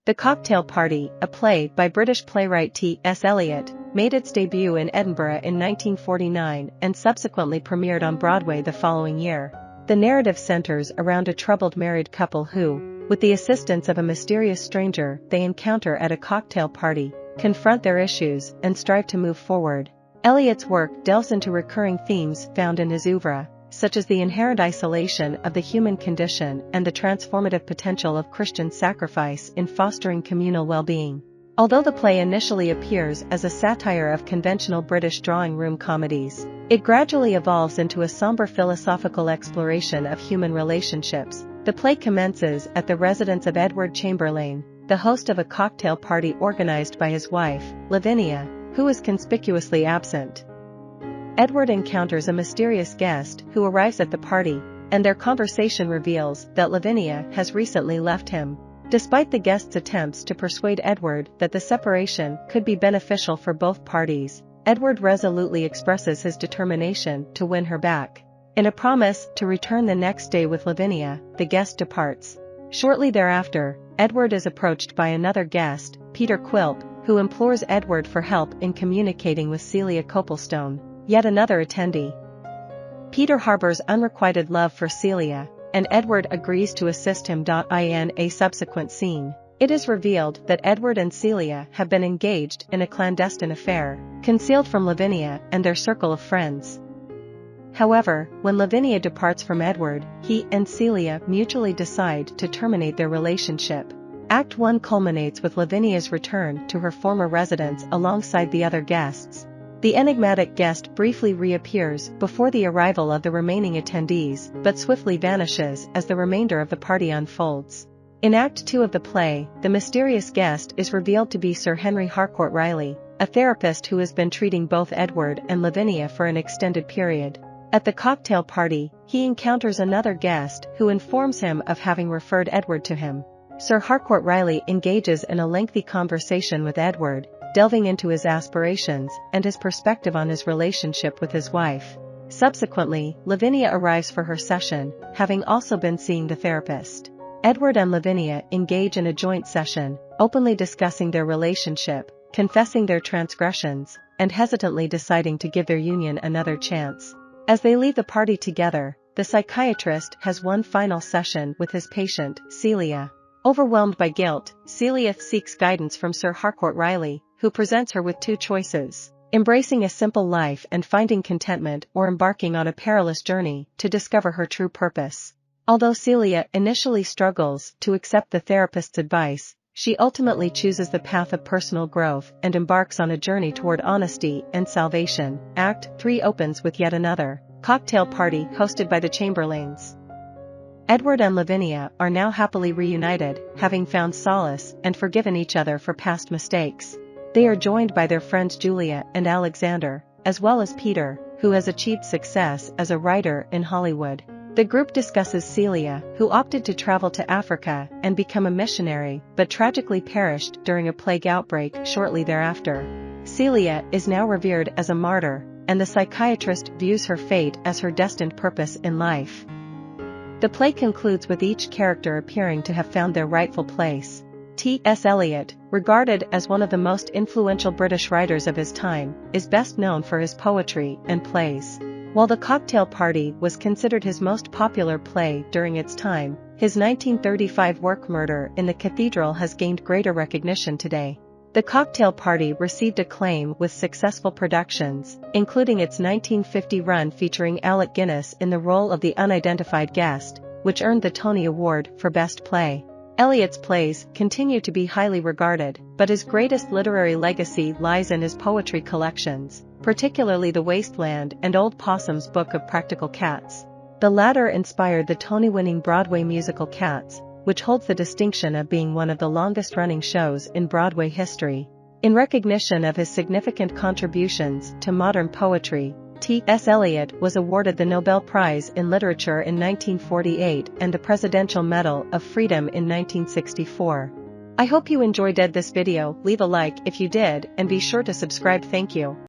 The Cocktail Party, a play by British playwright T.S. Eliot, made its debut in Edinburgh in 1949 and subsequently premiered on Broadway the following year. The narrative centers around a troubled married couple who, with the assistance of a mysterious stranger they encounter at a cocktail party, confront their issues and strive to move forward. Eliot's work delves into recurring themes found in his oeuvre, such as the inherent isolation of the human condition and the transformative potential of Christian sacrifice in fostering communal well-being. Although the play initially appears as a satire of conventional British drawing room comedies, it gradually evolves into a somber philosophical exploration of human relationships. The play commences at the residence of Edward Chamberlayne, the host of a cocktail party organized by his wife, Lavinia, who is conspicuously absent. Edward encounters a mysterious guest who arrives at the party, and their conversation reveals that Lavinia has recently left him. Despite the guest's attempts to persuade Edward that the separation could be beneficial for both parties, Edward resolutely expresses his determination to win her back. In a promise to return the next day with Lavinia, the guest departs. Shortly thereafter, Edward is approached by another guest, Peter Quilp, who implores Edward for help in communicating with Celia Copplestone, yet another attendee. Peter harbors unrequited love for Celia, and Edward agrees to assist him. In a subsequent scene, it is revealed that Edward and Celia have been engaged in a clandestine affair, concealed from Lavinia and their circle of friends. However, when Lavinia departs from Edward, he and Celia mutually decide to terminate their relationship. Act 1 culminates with Lavinia's return to her former residence alongside the other guests. The enigmatic guest briefly reappears before the arrival of the remaining attendees, but swiftly vanishes as the remainder of the party unfolds. In Act 2 of the play, the mysterious guest is revealed to be Sir Henry Harcourt Riley, a therapist who has been treating both Edward and Lavinia for an extended period. At the cocktail party, he encounters another guest who informs him of having referred Edward to him. Sir Harcourt Riley engages in a lengthy conversation with Edward, delving into his aspirations and his perspective on his relationship with his wife. Subsequently, Lavinia arrives for her session, having also been seeing the therapist. Edward and Lavinia engage in a joint session, openly discussing their relationship, confessing their transgressions, and hesitantly deciding to give their union another chance. As they leave the party together, the psychiatrist has one final session with his patient, Celia. Overwhelmed by guilt, Celia seeks guidance from Sir Harcourt Riley, who presents her with two choices: embracing a simple life and finding contentment, or embarking on a perilous journey to discover her true purpose. Although Celia initially struggles to accept the therapist's advice, she ultimately chooses the path of personal growth and embarks on a journey toward honesty and salvation. Act 3 opens with yet another cocktail party hosted by the Chamberlaynes. Edward and Lavinia are now happily reunited, having found solace and forgiven each other for past mistakes. They are joined by their friends Julia and Alexander, as well as Peter, who has achieved success as a writer in Hollywood. The group discusses Celia, who opted to travel to Africa and become a missionary, but tragically perished during a plague outbreak shortly thereafter. Celia is now revered as a martyr, and the psychiatrist views her fate as her destined purpose in life. The play concludes with each character appearing to have found their rightful place. T.S. Eliot, regarded as one of the most influential British writers of his time, is best known for his poetry and plays. While The Cocktail Party was considered his most popular play during its time, his 1935 work Murder in the Cathedral has gained greater recognition today. The Cocktail Party received acclaim with successful productions, including its 1950 run featuring Alec Guinness in the role of the unidentified guest, which earned the Tony Award for Best Play. Eliot's plays continue to be highly regarded, but his greatest literary legacy lies in his poetry collections, particularly The Wasteland and Old Possum's Book of Practical Cats. The latter inspired the Tony-winning Broadway musical Cats, which holds the distinction of being one of the longest-running shows in Broadway history. In recognition of his significant contributions to modern poetry, T.S. Eliot was awarded the Nobel Prize in Literature in 1948 and the Presidential Medal of Freedom in 1964. I hope you enjoyed this video. Leave a like if you did, and be sure to subscribe. Thank you.